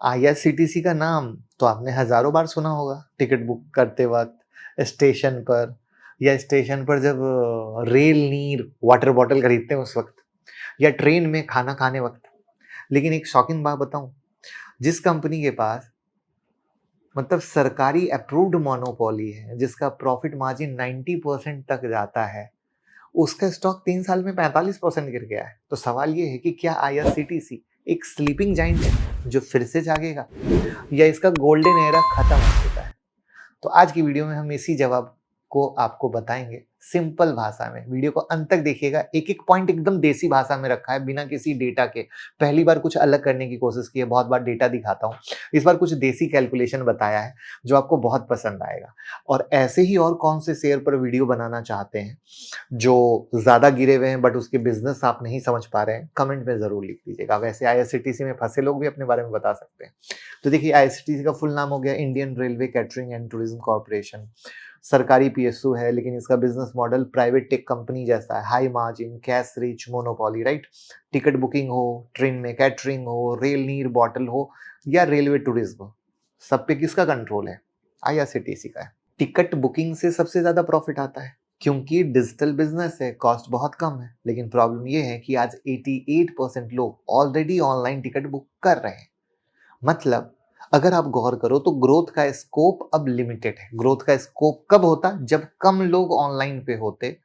IRCTC का नाम तो आपने हज़ारों बार सुना होगा, टिकट बुक करते वक़्त, स्टेशन पर या स्टेशन पर जब रेल नीर वाटर बॉटल खरीदते हैं उस वक़्त या ट्रेन में खाना खाने वक़्त। लेकिन एक शॉकिंग बात बताऊँ, जिस कंपनी के पास मतलब सरकारी अप्रूव्ड मोनोपोली है, जिसका प्रॉफिट मार्जिन 90% तक जाता है, उसका स्टॉक 3 साल में 45% गिर गया है। तो सवाल ये है कि क्या आईआरसीटीसी एक स्लीपिंग जायंट है, जो फिर से जागेगा या इसका गोल्डन एरा खत्म हो चुका है? तो आज की वीडियो में हम इसी जवाब को आपको बताएंगे सिंपल भाषा में। वीडियो को अंत तक देखिएगा। एक एक पॉइंट एकदम देसी भाषा में रखा है, बिना किसी डेटा के। पहली बार कुछ अलग करने की कोशिश की है, बहुत बार डेटा दिखाता हूँ। इस बार कुछ देसी कैलकुलेशन बताया है जो आपको बहुत पसंद आएगा। और ऐसे ही और कौन से शेयर पर वीडियो बनाना चाहते हैं जो ज्यादा गिरे हुए हैं बट उसके बिजनेस आप नहीं समझ पा रहे हैं, कमेंट में जरूर लिख दीजिएगा। वैसे आईआरसीटीसी में फंसे लोग भी अपने बारे में बता सकते हैं। तो देखिए, आईआरसीटीसी का फुल नाम हो गया Indian railway catering and tourism corporation. सरकारी पीएसयू है, लेकिन इसका business model private tech company जैसा है। High margin, cash rich, monopoly, right. Ticket booking हो, ट्रेन में कैटरिंग हो, रेल नीर बॉटल हो या रेलवे टूरिज्म हो, सब पे किसका कंट्रोल है? आईआरसीटीसी का है। टिकट बुकिंग से सबसे ज्यादा प्रॉफिट आता है क्योंकि डिजिटल बिजनेस है, कॉस्ट बहुत कम है। लेकिन प्रॉब्लम ये है कि आज 88% लोग ऑलरेडी ऑनलाइन टिकट बुक कर रहे हैं। मतलब अगर आप गौर करो तो ग्रोथ का स्कोप अब लिमिटेड है। ग्रोथ का स्कोप कब होता? जब कम लोग ऑनलाइन पे होते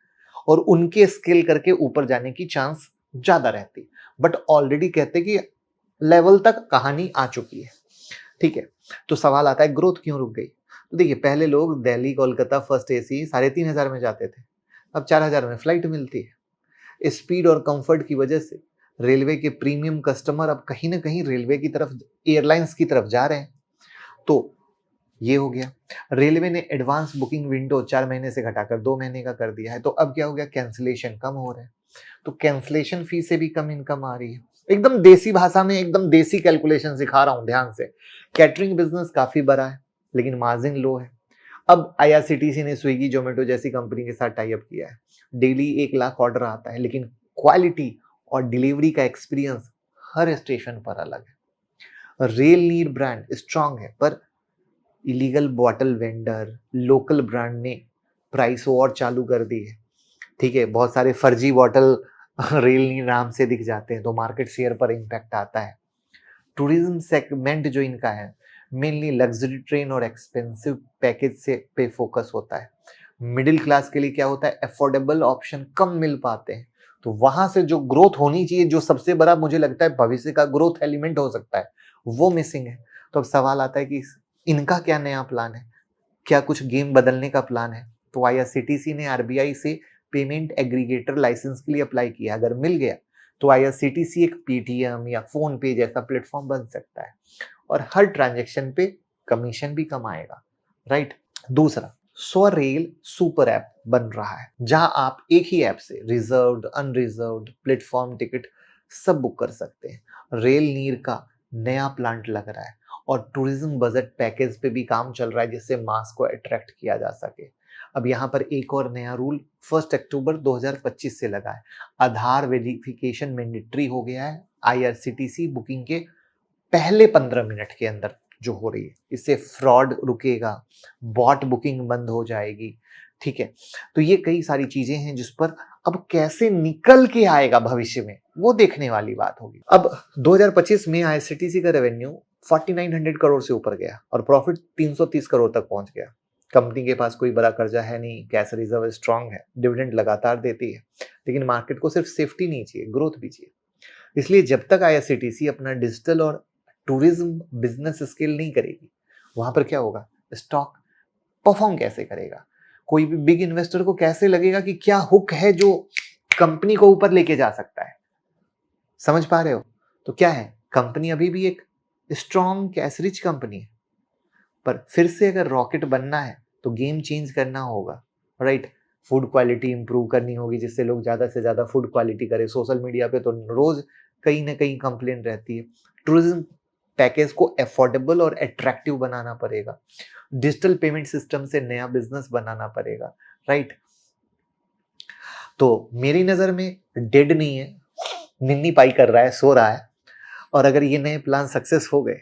और उनके स्केल करके ऊपर जाने की चांस ज्यादा रहती। बट ऑलरेडी कहते कि लेवल तक कहानी आ चुकी है। ठीक है, तो सवाल आता है ग्रोथ क्यों रुक गई? तो देखिए, पहले लोग दिल्ली कोलकाता फर्स्ट एसी 3,500 में जाते थे, अब 4,000 में फ्लाइट मिलती है। स्पीड और कंफर्ट की वजह से रेलवे के प्रीमियम कस्टमर अब कहीं ना कहीं रेलवे की तरफ, एयरलाइंस की तरफ जा रहे हैं। तो ये हो गया। रेलवे ने एडवांस बुकिंग विंडो 4 महीने से घटाकर 2 महीने का कर दिया है। तो अब क्या हो गया? कैंसिलेशन कम हो रहे हैं। तो कैंसिलेशन फी से भी कम इनकम आ रही है। एकदम देसी भाषा में एकदम देसी कैलकुलेशन सिखा रहा हूं, ध्यान से। कैटरिंग बिजनेस काफी बड़ा है लेकिन मार्जिन लो है। अब आईआरसीटीसी ने स्विगी जोमेटो जैसी कंपनी के साथ टाई अप किया है। डेली 1 लाख ऑर्डर आता है, लेकिन क्वालिटी और डिलीवरी का एक्सपीरियंस हर स्टेशन पर अलग है। रेल नीर ब्रांड स्ट्रांग है, पर illegal bottle vendor, local brand ने प्राइस वॉर चालू कर दी है। ठीक है, बहुत सारे फर्जी बॉटल रेल नीर नाम से दिख जाते हैं, तो मार्केट शेयर पर इम्पैक्ट आता है। टूरिज्म सेगमेंट जो इनका है, मेनली लग्जरी ट्रेन और एक्सपेंसिव पैकेज से पे फोकस होता है। मिडिल क्लास के लिए क्या होता है? अफोर्डेबल ऑप्शन कम मिल पाते हैं। तो वहां से जो ग्रोथ होनी चाहिए, जो सबसे बड़ा मुझे लगता है भविष्य का ग्रोथ एलिमेंट हो सकता है, वो मिसिंग है। तो अब सवाल आता है कि इनका क्या नया प्लान है? क्या कुछ गेम बदलने का प्लान है? तो आईआरसीटीसी ने आरबीआई से पेमेंट एग्रीगेटर लाइसेंस के लिए अप्लाई किया। अगर मिल गया तो आईआरसीटीसी एक पेटीएम या फोन पे जैसा प्लेटफॉर्म बन सकता है और हर ट्रांजैक्शन पे कमीशन भी कमाएगा, राइट। दूसरा, स्व रेल सुपर ऐप बन रहा है, जहां आप एक ही ऐप से रिजर्व्ड, अनरिजर्व्ड, प्लेटफॉर्म टिकट सब बुक कर सकते हैं। रेल नीर का नया प्लांट लग रहा है और टूरिज्म बजट पैकेज पे भी काम चल रहा है, जिससे मास को अट्रैक्ट किया जा सके। अब यहाँ पर एक और नया रूल 1 अक्टूबर 2025 से लगा है। आधार वेरिफिकेशन मैंडेटरी हो गया है आईआरसीटीसी बुकिंग के पहले 15 मिनट के अंदर जो हो रही है। इससे फ्रॉड रुकेगा, बॉट बुकिंग बंद हो जाएगी। ठीक है, तो ये कई सारी चीजें हैं जिस पर अब कैसे निकल के आएगा भविष्य में, वो देखने वाली बात होगी। अब 2025 में आईआरसीटीसी का रेवेन्यू 4900 करोड़ से ऊपर गया और प्रॉफिट 330 करोड़ तक पहुंच गया। कंपनी के पास कोई बड़ा कर्जा है नहीं, कैश रिजर्व स्ट्रांग है, डिविडेंड लगातार देती है। लेकिन मार्केट को सिर्फ सेफ्टी नहीं चाहिए, ग्रोथ भी चाहिए। इसलिए जब तक आईआरसीटीसी अपना डिजिटल और टूरिज्म बिजनेस स्केल नहीं करेगी, वहां पर क्या होगा? स्टॉक परफॉर्म कैसे करेगा? कोई भी बिग इन्वेस्टर को कैसे लगेगा कि क्या हुक है जो कंपनी को ऊपर लेके जा सकता है? समझ पा रहे हो? तो क्या है, कंपनी अभी भी एक स्ट्रॉन्ग कैश रिच कंपनी है, पर फिर से अगर रॉकेट बनना है तो गेम चेंज करना होगा, राइट। फूड क्वालिटी इंप्रूव करनी होगी, जिससे लोग ज्यादा से ज्यादा फूड क्वालिटी करें। सोशल मीडिया पे तो रोज कहीं ना कहीं कंप्लेन रहती है। टूरिज्म पैकेज को अफोर्डेबल और अट्रैक्टिव बनाना पड़ेगा। डिजिटल पेमेंट सिस्टम से नया बिजनेस बनाना पड़ेगा, राइट। तो मेरी नजर में डेड नहीं है, निन्नी पाई कर रहा है, सो रहा है। और अगर ये नए प्लान सक्सेस हो गए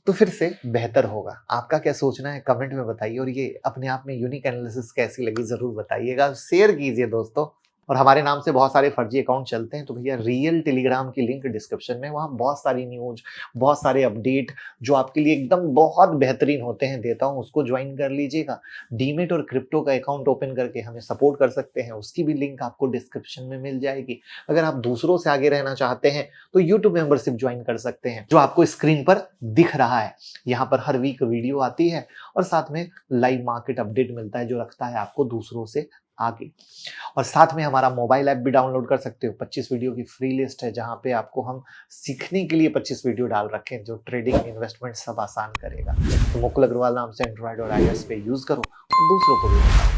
तो फिर से बेहतर होगा। आपका क्या सोचना है कमेंट में बताइए और ये अपने आप में यूनिक एनालिसिस कैसी लगी ज़रूर बताइएगा, शेयर कीजिए दोस्तों। और हमारे नाम से बहुत सारे फर्जी अकाउंट चलते हैं तो भैया रियल टेलीग्राम की लिंक डिस्क्रिप्शन में, वहाँ बहुत सारी न्यूज़, बहुत सारे अपडेट जो आपके लिए एकदम बहुत बेहतरीन होते हैं देता हूँ, उसको ज्वाइन कर लीजिएगा। डीमेट और क्रिप्टो का अकाउंट ओपन करके हमें सपोर्ट कर सकते हैं, उसकी भी लिंक आपको डिस्क्रिप्शन में मिल जाएगी। अगर आप दूसरों से आगे रहना चाहते हैं तो यूट्यूब मेंबरशिप ज्वाइन कर सकते हैं, जो आपको स्क्रीन पर दिख रहा है। यहाँ पर हर वीक वीडियो आती है और साथ में लाइव मार्केट अपडेट मिलता है जो रखता है आपको दूसरों से आगे। और साथ में हमारा मोबाइल ऐप भी डाउनलोड कर सकते हो। 25 वीडियो की फ्री लिस्ट है जहाँ पे आपको हम सीखने के लिए 25 वीडियो डाल रखे हैं जो ट्रेडिंग, इन्वेस्टमेंट सब आसान करेगा। तो मुकुल अग्रवाल नाम से एंड्रॉइड और आईओएस पे यूज करो और दूसरों को भी बताओ।